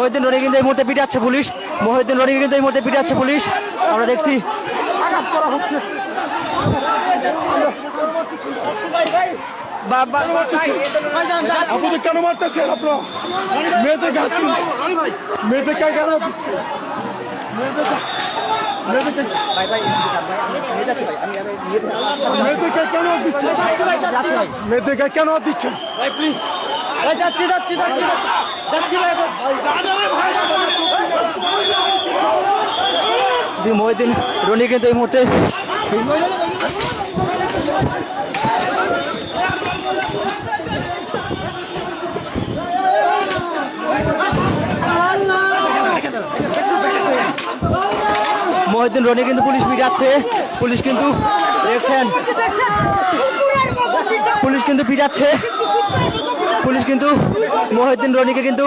মহিউদ্দিন রনি কিন্তু এই মুহূর্তে পিটাচ্ছে পুলিশ। মহিউদ্দিন রনিকে কিন্তু এই মুহূর্তে পিটাচ্ছে পুলিশ, আমরা দেখছি। আপনাদের কেন মারতেছেন? আপনার মেয়েদের মেয়েদের কেন দিচ্ছে? মেয়েদেরকে কেন দিচ্ছে? মেয়েদেরকে কেন দিচ্ছে? মহিউদ্দিন রনি কিন্তু এই মুহূর্তে মহিউদ্দিন রনি কিন্তু পুলিশ পিটাচ্ছে। পুলিশ কিন্তু দেখছেন, পুলিশ কিন্তু পিটাচ্ছে। পুলিশ কিন্তু মহিউদ্দিন রনিকে কিন্তু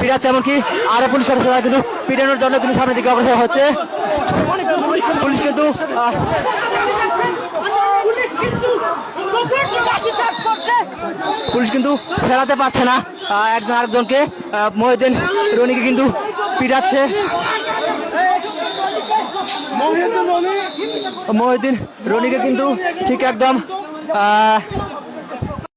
পিটাচ্ছে, এমনকি আরো পুলিশ সদস্যরা কিন্তু পিটানোর জন্য কিন্তু সামনের দিকে অগ্রসর হচ্ছে। পুলিশ কিন্তু পুলিশ কিন্তু ফেরাতে পারছে না একজন আরেকজনকে। মহিউদ্দিন রনিকে কিন্তু পিটাচ্ছে। মহিউদ্দিন রনিকে কিন্তু ঠিক একদম